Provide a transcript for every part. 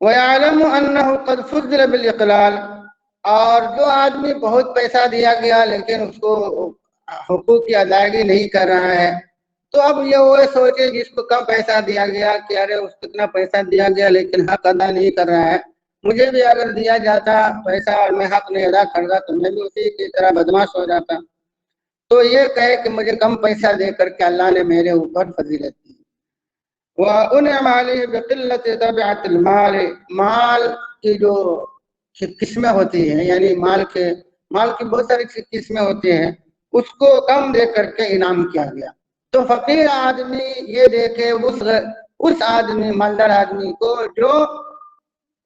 وَيَعْلَمُ أَنَّهُ قَدْ فُضِّلَ بِالْإِقْلَالِ، اور جو آدمی بہت پیسہ دیا گیا لیکن اس کو حقوق کی ادائیگی نہیں کر رہا ہے، تو اب یہ وہ سوچے جس کو کم پیسہ دیا گیا کہ ارے اس کو اتنا پیسہ دیا گیا لیکن حق ادا نہیں کر رہا ہے، مجھے بھی اگر دیا جاتا پیسہ اور میں حق نہیں ادا کرتا تو میں بھی اسی کی طرح بدماش ہو جاتا. تو یہ کہے کہ مجھے کم پیسہ دے کر کے اللہ نے میرے اوپر فضیلت دی. وَأُنْعَمَ عَلَيْهِ بِقِلَّةِ طَبِعَةِ الْمَالِ، مال کی جو قسمیں ہوتی ہیں، یعنی مال کی بہت ساری قسمیں ہوتی ہیں، اس کو کم دے کر کے انعام کیا گیا. تو فقیر آدمی یہ دیکھے اس آدمی مالدار آدمی کو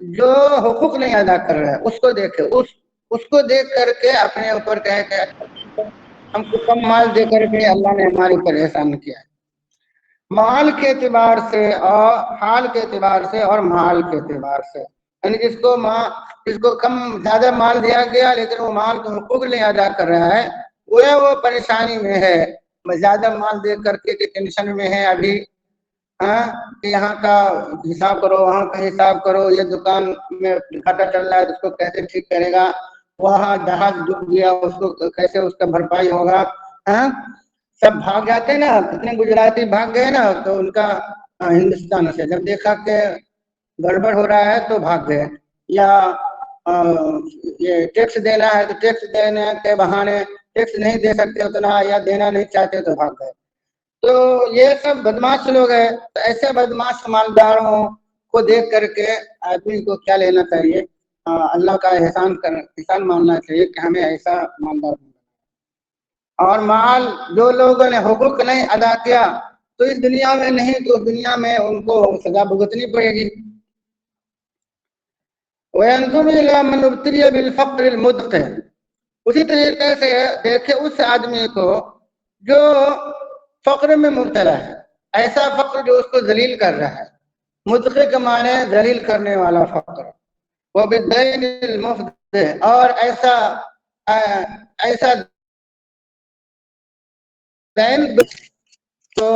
جو حقوق نہیں ادا کر رہا ہے، اس کو دیکھے، اس کو دیکھ کر کے اپنے اوپر کہے کہ ہم کو کم مال دے کر کے اللہ نے ہمارے اوپر احسان کیا ہے. مال کے اعتبار سے اور حال کے اعتبار سے اور مال کے اعتبار سے، یعنی جس کو کم زیادہ مال دیا گیا لیکن وہ مال کو حقوق نہیں ادا کر رہا ہے، وہ پریشانی میں ہے. زیادہ مال دے کر کے ٹینشن میں ہے ابھی، کہ یہاں کا حساب کرو، وہاں کا حساب کرو، یہ دکان میں گھاٹا چل رہا ہے اس کو کیسے ٹھیک کرے گا، وہاں جہاز ڈوب گیا اس کو کیسے اس کا بھرپائی ہوگا. سب بھاگ جاتے نا، کتنے گجراتی بھاگ گئے نا، تو ان کا ہندوستان سے جب دیکھا کہ گڑبڑ ہو رہا ہے تو بھاگ گئے. یا یہ ٹیکس دینا ہے تو ٹیکس دینے کے بہانے ٹیکس نہیں دے سکتے اتنا یا دینا نہیں چاہتے تو بھاگ گئے. تو یہ سب بدماش لوگ ہیں. تو ایسے بدماش مالداروں کو دیکھ کر کے آدمی کو کیا لینا چاہیے؟ اللہ کا احسان ماننا چاہیے کہ ہمیں ایسا مالدار بننا. اور مال جو لوگوں نے حقوق نہیں ادا کیا تو اس دنیا میں نہیں تو دنیا میں ان کو سزا بھگتنی پڑے گی. وَيَنْظُرُ إِلَى مَنْ ابْتُلِيَ بِالْفَقْرِ الْمُدْقِ، اسی طریقے سے دیکھے اس آدمی کو جو فقر میں مبتلا ہے، ایسا فقر جو اس کو ذلیل کر رہا ہے. مدقی کے معنی ذلیل کرنے والا فقر. وَبِالدَّيْنِ الْمُفْضِ، اور ایسا دین تو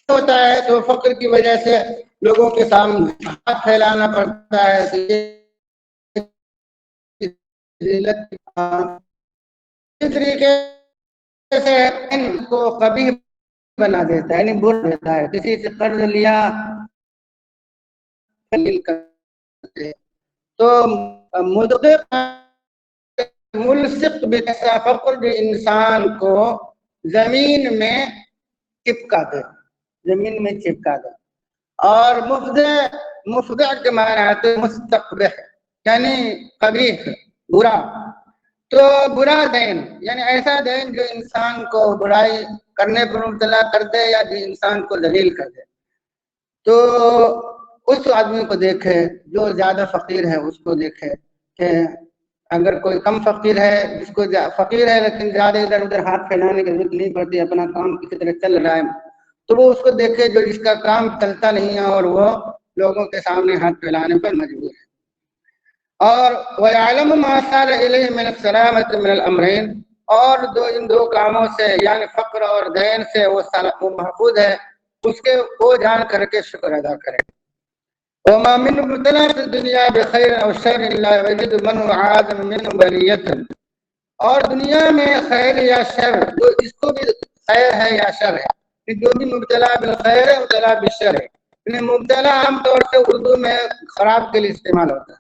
ہوتا ہے تو فقر کی وجہ سے لوگوں کے سامنے ہاتھ پھیلانا پڑتا ہے. اس طریقے سے ان کو قبیح بنا دیتا ہے، یعنی برا دیتا ہے. کسی سے قرض لیا تو مدقق ملصق بکسا فقر جو انسان کو زمین میں چپکا دے، زمین میں چپکا دے. اور مفضع کے معنی آتے مستقبح، یعنی قبیح، برا. تو برا دین یعنی ایسا دین جو انسان کو برائی کرنے پر مبتلا کر دے یا جو انسان کو ذلیل کر دے. تو اس آدمی کو دیکھے جو زیادہ فقیر ہے، اس کو دیکھے کہ اگر کوئی کم فقیر ہے، جس کو فقیر ہے لیکن زیادہ ادھر ادھر ہاتھ پھیلانے کی ضرورت نہیں پڑتی، اپنا کام کسی طرح چل رہا ہے، تو وہ اس کو دیکھے جو جس کا کام چلتا نہیں ہے اور وہ لوگوں کے سامنے ہاتھ پھیلانے پر مجبور ہے. اور وَيَعْلَمُ مَا سَارَ إِلَيْهِ مِنَ السَّلَامَةِ مِنَ الْأَمْرَيْنِ، اور ان دو کاموں سے یعنی فقر اور دین سے وہ محفوظ ہے، اس کے وہ جان کر کے شکر ادا کرے. وَمَا مِنْ مُبْتَلَى فِي الدُّنْيَا بِخَيْرٍ أَوْ شَرٍ إِلَّا وَيَجِدُ مَنْهُ عَاذًا مِنْهُ بَلِيَّةً، اور دنیا میں خیر یا شر، جو اس کو بھی خیر ہے یا شر ہے، جو بھی مبتلا بالخیر ہے مبتلا بالشر ہے. مبتلا عام طور سے اردو میں خراب کے لیے استعمال ہوتا ہے،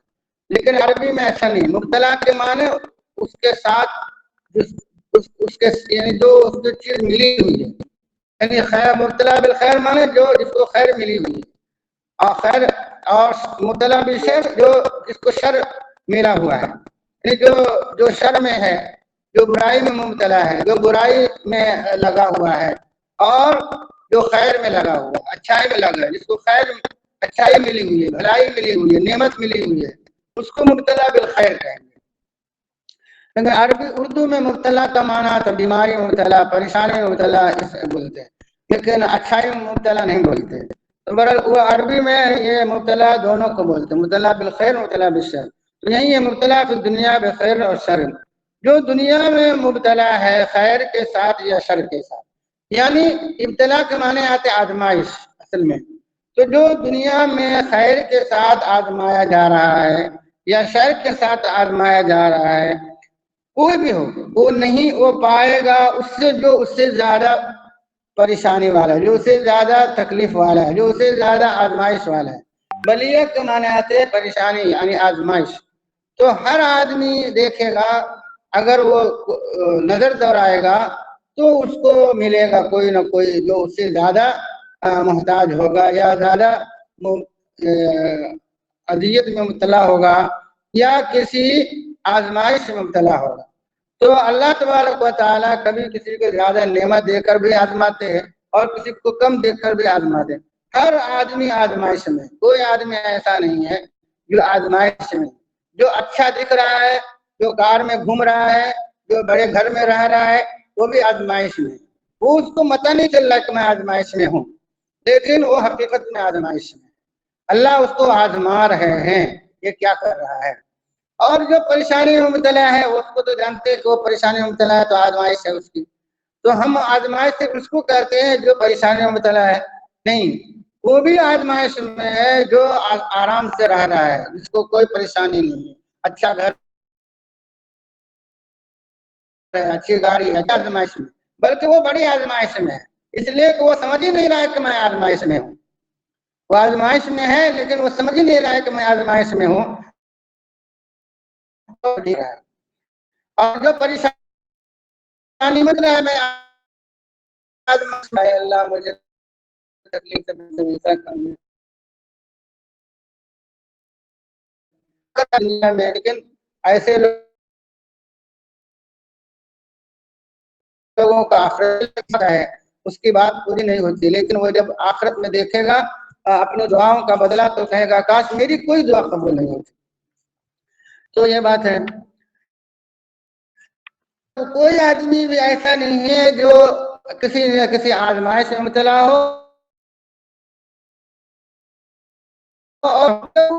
لیکن عربی میں ایسا نہیں. مبتلا کے معنی اس کے ساتھ اس کے یعنی جو اس کو چیز ملی ہوئی ہے، یعنی خیر مبتلا بالخیر معنی جو جس کو خیر ملی ہوئی ہے، اور خیر اور مبتلا بالشر جو جس کو شر ملا ہوا ہے، یعنی جو شر میں ہے، جو برائی میں مبتلا ہے، جو برائی میں لگا ہوا ہے، اور جو خیر میں لگا ہوا ہے، اچھائی میں لگا ہے، جس کو خیر اچھائی ملی ہوئی ہے، بھلائی ملی ہوئی ہے، نعمت ملی ہوئی ہے، اس کو مبتلا بالخیر کہیں گے. لیکن عربی اردو میں مبتلا کا معنی تو بیماری میں مبتلا، پریشانی میں مبتلا اسے بولتے ہیں، لیکن اچھائی میں مبتلا نہیں بولتے. وہ عربی میں یہ مبتلا دونوں کو بولتے ہیں، مبتلا بالخیر مبتلا بالشر. تو یہی ہے مبتلا فی دنیا بخیر اور شر، جو دنیا میں مبتلا ہے خیر کے ساتھ یا شر کے ساتھ. یعنی ابتلا کے معنی آتے آزمائش، اصل میں تو جو دنیا میں خیر کے ساتھ آزمایا جا رہا ہے یا شر کے ساتھ آزمایا جا رہا ہے، کوئی بھی ہو، وہ نہیں وہ پائے گا اس سے زیادہ پریشانی والا ہے، جو اس سے زیادہ تکلیف والا ہے، جو اس سے زیادہ آزمائش والا ہے۔ بلیت کے معنی آتے ہیں پریشانی یعنی آزمائش۔ تو ہر آدمی دیکھے گا، اگر وہ نظر دورائے گا تو اس کو ملے گا کوئی نہ کوئی جو اس سے زیادہ محتاج ہوگا یا زیادہ اذیت میں مبتلا ہوگا یا کسی آزمائش میں مبتلا ہوگا۔ تو اللہ تبارک و تعالیٰ کبھی کسی کو زیادہ نعمت دے کر بھی آزماتے ہیں اور کسی کو کم دے کر بھی آزماتے ہیں۔ ہر آدمی آزمائش میں، کوئی آدمی ایسا نہیں ہے جو آزمائش میں، جو اچھا دکھ رہا ہے، جو کار میں گھوم رہا ہے، جو بڑے گھر میں رہ رہا ہے، وہ بھی آزمائش میں، وہ اس کو پتہ نہیں چل رہا کہ میں آزمائش میں ہوں، لیکن وہ حقیقت میں آزمائش میں، اللہ اس کو آزما رہے ہیں یہ کیا کر رہا ہے۔ اور جو پریشانی میں مبتلا ہے اس کو تو جانتے ہیں کہ وہ پریشانی میں مبتلا ہے تو آزمائش ہے اس کی، تو ہم آزمائش سے اس کو کہتے ہیں جو پریشانی میں مبتلا ہے، نہیں، وہ بھی آزمائش میں ہے جو آرام سے رہ رہا ہے، جس کو کوئی پریشانی نہیں ہے، اچھا گھر ہے، اچھی گاڑی ہے، آزمائش میں، بلکہ وہ بڑی آزمائش میں ہے، اس لیے کہ وہ سمجھ ہی نہیں رہا ہے کہ میں آزمائش میں ہوں۔ وہ آزمائش میں ہے لیکن وہ سمجھ ہی نہیں رہا ہے کہ میں آزمائش میں ہوں، اور جو پریشانی مت رہا ہے میں آزمائش میں، اللہ مجھے تکلیف دنیا میں، لیکن ایسے لوگوں کا آخرت ہے اس کی بات پوری نہیں ہوتی، لیکن وہ جب آخرت میں دیکھے گا اپنے دعاؤں کا بدلہ تو کہے گا کاش میری کوئی دعا قبول نہیں ہوتی۔ تو یہ بات ہے، تو کوئی آدمی بھی ایسا نہیں ہے جو کسی نہ کسی آزمائش میں مبتلا ہو اور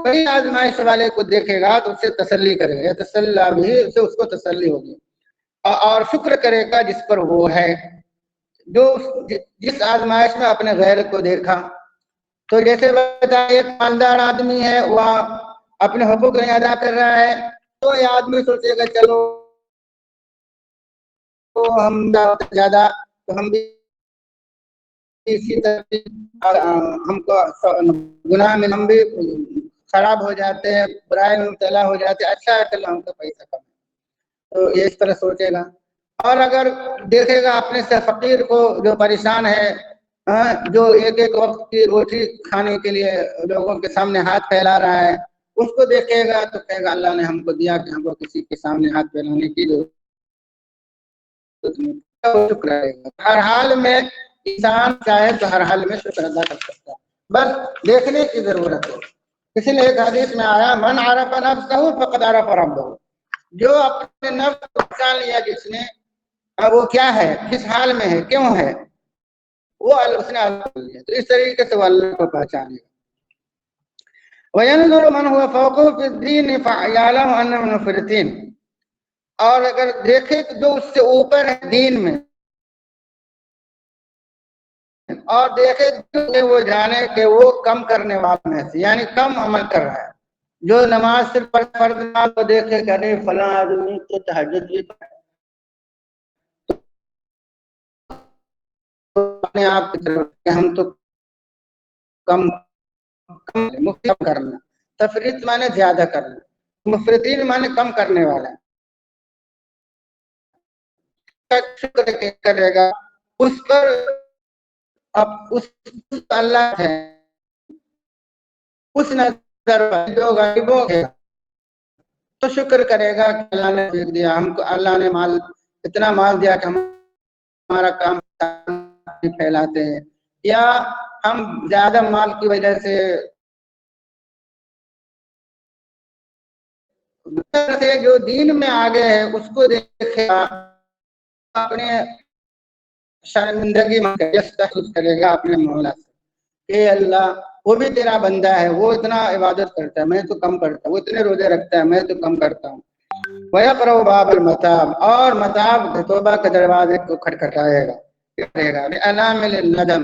بڑی آزمائش والے کو دیکھے گا تو اسے تسلی کرے گا، تسلی بھی اسے اس کو تسلی ہوگی، اور شکر کرے گا جس پر وہ ہے، جو جس آزمائش میں اپنے غیر کو دیکھا۔ تو جیسے بتا ایک مالدار آدمی ہے، وہ اپنے حقوق نہیں ادا کر رہا ہے، تو یہ آدمی سوچے گا چلو ہم زیادہ تو ہم بھی اسی طرح ہم کو گناہ میں ہم بھی خراب ہو جاتے ہیں، برائی میں مبتلا ہو جاتے ہیں، اچھا ہے چلو ہم کو پیسہ کم، تو یہ اس طرح سوچے گا۔ اور اگر دیکھے گا اپنے سے فقیر کو جو پریشان ہے، جو ایک ایک وقت کی روٹی کھانے کے لیے لوگوں کے سامنے ہاتھ پھیلا رہا ہے، اس کو دیکھے گا تو کہے گا اللہ نے ہم کو دیا کہ ہم کو کسی کے سامنے ہاتھ پھیلانے کی ضرورت نہیں۔ شکر ہے ہر حال میں، انسان چاہے تو ہر حال میں شکر ادا کر سکتا ہے، بس دیکھنے کی ضرورت ہے۔ اسی لیے ایک حدیث میں آیا من عرف نفسہ فقد عرف ربہ، جو اپنے نفس کو پہچان لیا جس نے، وہ کیا ہے، کس حال میں ہے، کیوں ہے، وہ اس نے اللہ کو لیا، تو اس طریقے سے وہ اللہ کو پہچانے گا۔ وَيَنْظُرُ مَنْ هُوَ فَوْقَهُ فِي الدِّينِ فَيَعْلَمُ أَنَّهُ مِنَ الْمُفْرِطِينَ، اور اگر دیکھے کہ جو اس سے اوپر ہے دین میں، اور دیکھے کہ وہ جانے کہ وہ کم کرنے والوں میں سے، یعنی کم عمل کر رہا ہے، جو نماز صرف فرض نماز کو دیکھے کہ نہیں فلاں آدمی تو تہجد بھی اپنے آپ کی طرف کہ ہم تو کم کرنا، تفریط مانے زیادہ کرنا، مفرطین مانے کم کرنے والا، شکر کرے گا اس پر، اب اس اللہ ہے اس نظر جو غریبوں ہے تو شکر کرے گا کہ اللہ نے دیکھ دیا ہم کو، اللہ نے مال اتنا مال دیا کہ ہمارا کام پھیلاتے ہیں، یا ہم زیادہ مال کی وجہ سے جو دین میں آگے ہے اس کو دیکھے گا، اپنے شرمندگی میں کرے گا اپنے مولا سے، اے اللہ وہ بھی تیرا بندہ ہے، وہ اتنا عبادت کرتا ہے میں تو کم کرتا ہوں، وہ اتنے روزے رکھتا ہے میں تو کم کرتا ہوں۔ وَيَقْرَأُ بَابَ الْمَتَابِ، اور متاب توبہ کے دروازے کو کھٹکھٹائے گا، بِأَنَامِلِ النَّدَمِ،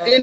3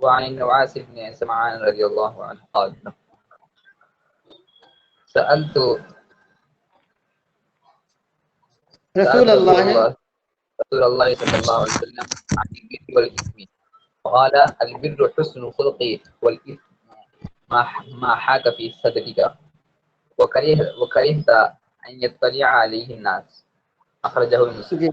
وعن النواس بن سمعان رضي الله عنه قال سألت رسول الله صلى الله عليه وسلم عن البر والإثم، قال البر حسن الخلق والإثم ما حاك في صدرك وكرهت أن يطلع عليه الناس. أخرجه مسلم.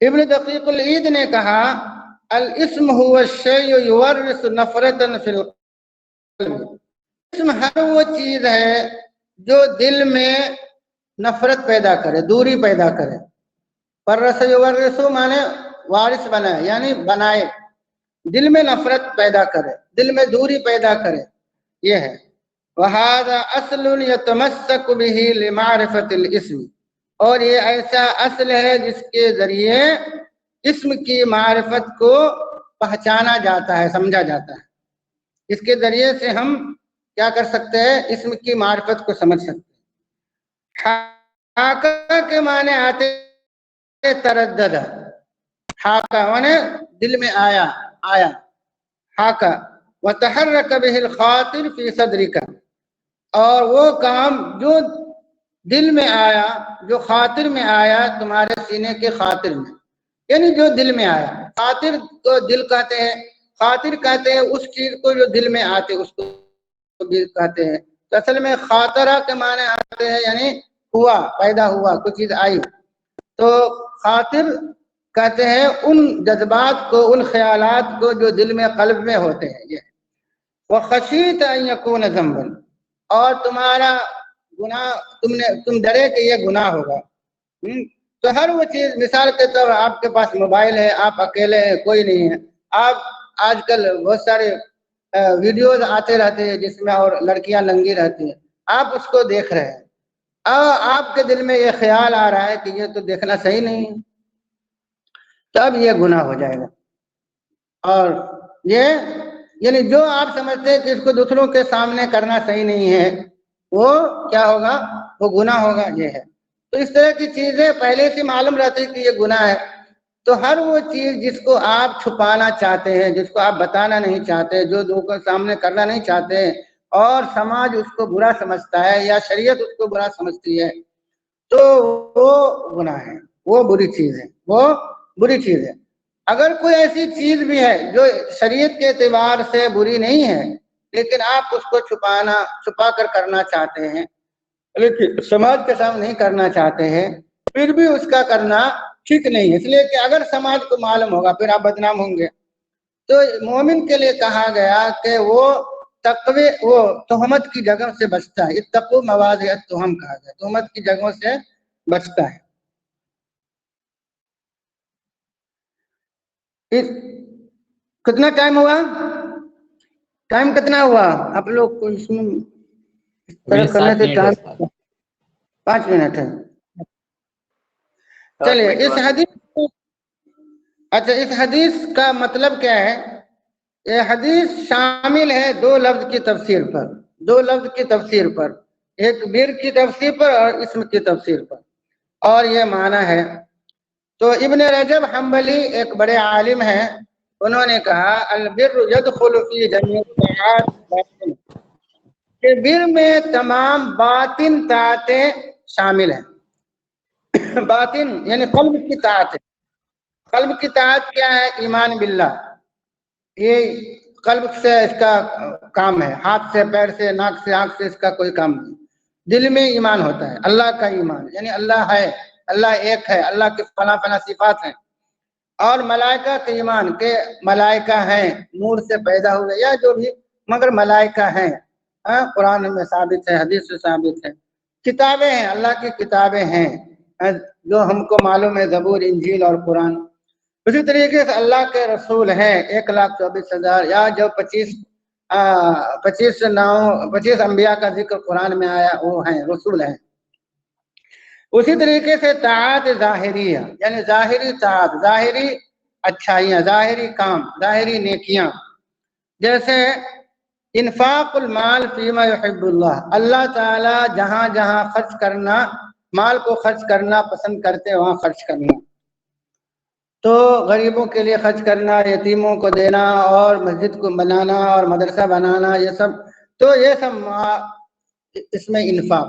ابن دقیق العید نے کہا الاسم هو الشیء یورث نفرتا فی القلب، اسم ہر وہ چیز ہے جو دل میں نفرت پیدا کرے، دوری پیدا کرے. ورث یورث مانے وارث بنائے، یعنی بنائے، دل میں نفرت پیدا کرے، دل میں دوری پیدا کرے، یہ ہے. وَهَذَا أَصْلٌ يَتَمَسَّكُ بِهِ لِمَعْرِفَةِ الْإِسْمِ، اور یہ ایسا اصل ہے جس کے ذریعے اسم کی معرفت کو پہچانا جاتا ہے، سمجھا جاتا ہے. اس کے ذریعے سے ہم کیا کر سکتے ہیں؟ اسم کی معرفت کو سمجھ سکتے ہیں. حاکہ کے معنی آتے تردد، حاکہ معنی دل میں آیا، حاکہ. وتحرک به الخاطر فی صدرک، اور وہ کام جو دل میں آیا، جو خاطر میں آیا تمہارے سینے کے خاطر میں، یعنی جو دل میں آیا. خاطر کو دل کہتے ہیں، خاطر کہتے ہیں اس چیز کو جو دل میں آتے اس کو دل کہتے ہیں. تو اصل میں خاطرہ کے معنی آتے ہیں یعنی ہوا، پیدا ہوا، کوئی چیز آئی. تو خاطر کہتے ہیں ان جذبات کو، ان خیالات کو جو دل میں، قلب میں ہوتے ہیں. یہ وَخَشِيتَ أَن يَكُونَ ذَنبًا، اور تمہارا گناہ، تم ڈرے کہ یہ گناہ ہوگا. تو ہر وہ چیز، مثال کے طور آپ کے پاس موبائل ہے، آپ اکیلے ہیں، کوئی نہیں ہے، آپ آج کل بہت سارے ویڈیوز آتے رہتے ہیں جس میں اور لڑکیاں ننگی رہتی ہیں، آپ اس کو دیکھ رہے ہیں، آپ کے دل میں یہ خیال آ رہا ہے کہ یہ تو دیکھنا صحیح نہیں ہے، تب یہ گناہ ہو جائے گا. اور یہ یعنی جو آپ سمجھتے ہیں کہ اس کو دوسروں کے سامنے کرنا صحیح نہیں ہے، وہ کیا ہوگا؟ وہ گناہ ہوگا. یہ ہے. تو اس طرح کی چیزیں پہلے سے معلوم رہتی کہ یہ گناہ ہے. تو ہر وہ چیز جس کو آپ چھپانا چاہتے ہیں، جس کو آپ بتانا نہیں چاہتے، جو دوسروں کے سامنے کرنا نہیں چاہتے، اور سماج اس کو برا سمجھتا ہے یا شریعت اس کو برا سمجھتی ہے، تو وہ گناہ ہے، وہ بری چیز ہے، وہ بری چیز ہے. اگر کوئی ایسی چیز بھی ہے جو شریعت کے اعتبار سے بری نہیں ہے، لیکن آپ اس کو چھپا کر کرنا چاہتے ہیں، لیکن سماج کے سامنے نہیں کرنا چاہتے ہیں، پھر بھی اس کا کرنا ٹھیک نہیں ہے، اس لیے کہ اگر سماج کو معلوم ہوگا پھر آپ بدنام ہوں گے. تو مومن کے لیے کہا گیا کہ وہ تقوی، وہ تہمت کی جگہ سے بچتا ہے. اتقوا مواضع التہم کہا گیا، تہمت کی جگہوں سے بچتا ہے. کتنا ٹائم ہوا؟ ٹائم کتنا ہوا؟ آپ لوگ کو اس میں طرف کرنے سے ٹائم 5 منٹ ہے. چلیے اس حدیث، اچھا اس حدیث کا مطلب کیا ہے؟ یہ حدیث شامل ہے دو لفظ کی تفسیر پر، دو لفظ کی تفسیر پر، ایک بر کی تفسیر پر اور اسم کی تفسیر پر. اور یہ معنی ہے، تو ابن رجب حنبلی ایک بڑے عالم ہیں، انہوں نے کہا البر يدخل فی جميع الطاعات، کہ بر میں تمام باطن طاعتیں شامل ہیں. باطن یعنی قلب کی طاعت ہے. قلب کی طاعت کیا ہے؟ ایمان باللہ، یہ قلب سے اس کا کام ہے، ہاتھ سے، پیر سے، ناک سے، آنکھ سے اس کا کوئی کام نہیں. دل میں ایمان ہوتا ہے، اللہ کا ایمان، یعنی اللہ ہے، اللہ ایک ہے، اللہ کی فلاں فلاں صفات ہیں. اور ملائکہ کے ایمان، کہ ملائکہ ہیں، نور سے پیدا ہوئے یا جو بھی، مگر ملائکہ ہیں، قرآن میں ثابت ہے، حدیث سے ثابت ہے. کتابیں ہیں، اللہ کی کتابیں ہیں جو ہم کو معلوم ہے، زبور، انجیل اور قرآن. اسی طریقے سے اللہ کے رسول ہیں 1,24,000، یا جو 25 انبیاء کا ذکر قرآن میں آیا وہ ہیں، رسول ہیں. اسی طریقے سے طاعت ظاہریہ، یعنی ظاہری طاعت، ظاہری اچھائیاں، ظاہری کام، ظاہری نیکیاں، جیسے انفاق المال فیما یحب اللہ، اللہ تعالی جہاں جہاں خرچ کرنا، مال کو خرچ کرنا پسند کرتے وہاں خرچ کرنا. تو غریبوں کے لیے خرچ کرنا، یتیموں کو دینا، اور مسجد کو بنانا اور مدرسہ بنانا، یہ سب، تو یہ سب اس میں انفاق.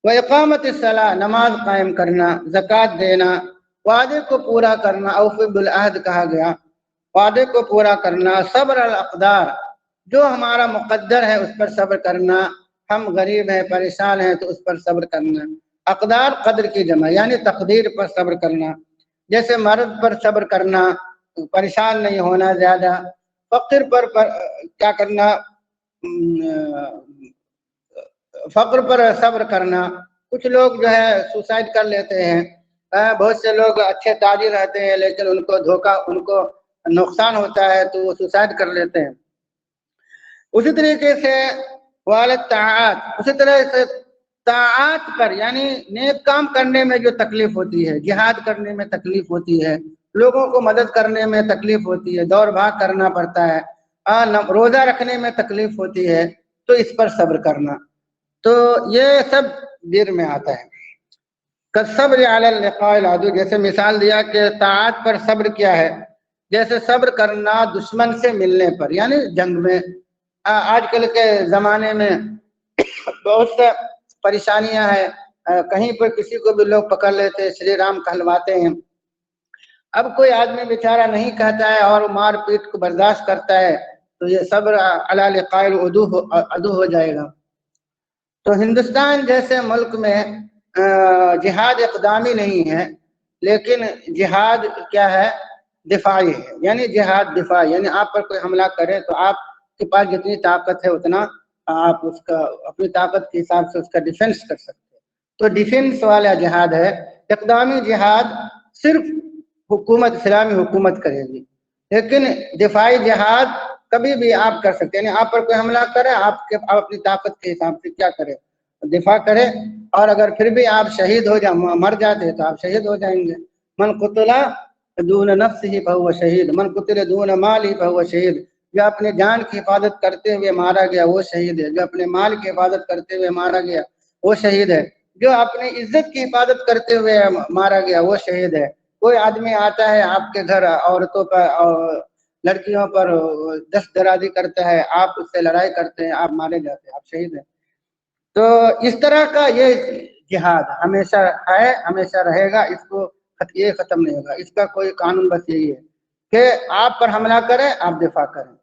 وإقامت الصلاۃ، نماز قائم کرنا، زکوٰۃ دینا، وعدے کو پورا کرنا، اوفوا بالعہد کہا گیا، وعدے کو پورا کرنا. صبر الاقدار، جو ہمارا مقدر ہے اس پر صبر کرنا، ہم غریب ہیں، پریشان ہیں تو اس پر صبر کرنا. اقدار قدر کی جمع، یعنی تقدیر پر صبر کرنا. جیسے مرض پر صبر کرنا، پریشان نہیں ہونا زیادہ، فقر پر کیا کرنا، فقر پر صبر کرنا. کچھ لوگ جو ہے سوسائڈ کر لیتے ہیں، بہت سے لوگ اچھے تاجر رہتے ہیں لیکن ان کو دھوکہ، ان کو نقصان ہوتا ہے تو وہ سوسائڈ کر لیتے ہیں. اسی طریقے سے والطاعات، اسی طرح سے طاعات پر یعنی نیک کام کرنے میں جو تکلیف ہوتی ہے، جہاد کرنے میں تکلیف ہوتی ہے، لوگوں کو مدد کرنے میں تکلیف ہوتی ہے، دوڑ بھاگ کرنا پڑتا ہے، روزہ رکھنے میں تکلیف ہوتی ہے، تو اس پر صبر کرنا. تو یہ سب بر میں آتا ہے. صبر علی لقاء العدو، جیسے مثال دیا کہ طاعت پر صبر کیا ہے، جیسے صبر کرنا دشمن سے ملنے پر، یعنی جنگ میں. آج کل کے زمانے میں بہت سے پریشانیاں ہیں، کہیں پر کسی کو بھی لوگ پکڑ لیتے، شری رام کہلواتے ہیں. اب کوئی آدمی بیچارہ نہیں کہتا ہے اور مار پیٹ کو برداشت کرتا ہے تو یہ صبر علی لقاء العدو ہو جائے گا. تو ہندوستان جیسے ملک میں جہاد اقدامی نہیں ہے، لیکن جہاد کیا ہے، دفاعی ہے. یعنی جہاد دفاع، یعنی آپ پر کوئی حملہ کرے تو آپ کے پاس جتنی طاقت ہے اتنا آپ اس کا اپنی طاقت کے حساب سے اس کا ڈیفنس کر سکتے ہیں. تو ڈیفنس والا جہاد ہے. اقدامی جہاد صرف حکومت، اسلامی حکومت کرے گی، لیکن دفاعی جہاد کبھی بھی آپ کر سکتے ہیں. یعنی آپ پر کوئی حملہ کرے، آپ اپنی طاقت کے حساب سے کیا کرے، دفاع کرے، اور اگر پھر بھی آپ شہید ہو مر جاتے تو آپ شہید ہو جائیں گے. من قتل دون نفسه فهو شہید، من قتل دون ماله فهو شہید. جو اپنے جان کی حفاظت کرتے ہوئے مارا گیا وہ شہید ہے، جو اپنے مال کی حفاظت کرتے ہوئے مارا گیا وہ شہید ہے، جو اپنی عزت کی حفاظت کرتے ہوئے مارا گیا وہ شہید ہے. کوئی آدمی آتا ہے آپ کے گھر عورتوں پر اور لڑکیوں پر دست درازی کرتا ہے، آپ اس سے لڑائی کرتے ہیں، آپ مارے جاتے ہیں، آپ شہید ہیں. تو اس طرح کا یہ جہاد ہمیشہ ہے، ہمیشہ رہے گا، اس کو یہ ختم نہیں ہوگا. اس کا کوئی قانون بس یہی ہے کہ آپ پر حملہ کریں آپ دفاع کریں.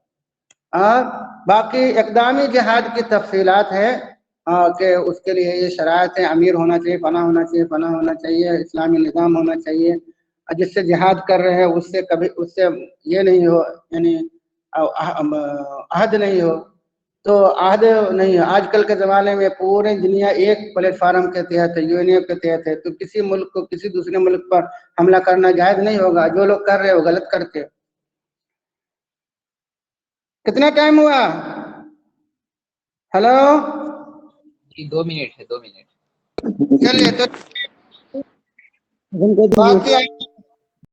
باقی اقدامی جہاد کی تفصیلات ہیں کہ اس کے لیے یہ شرائط ہیں، امیر ہونا چاہیے، فنا ہونا چاہیے، فنا ہونا چاہیے، اسلامی نظام ہونا چاہیے. جس سے جہاد کر رہے ہیں اس سے کبھی اس سے یہ نہیں ہو، یعنی عہد نہیں ہو. تو عہد نہیں ہے. آج کل کے زمانے میں پورے دنیا ایک پلیٹ فارم کے تحت ہے، UNF کے تحت ہے، تو کسی ملک کو کسی دوسرے ملک پر حملہ کرنا جائز نہیں ہوگا. جو لوگ کر رہے ہیں وہ غلط کرتے. کتنا ٹائم ہوا؟ ہلو، جی 2 منٹ ہے، 2 منٹ. چلیے تو باقی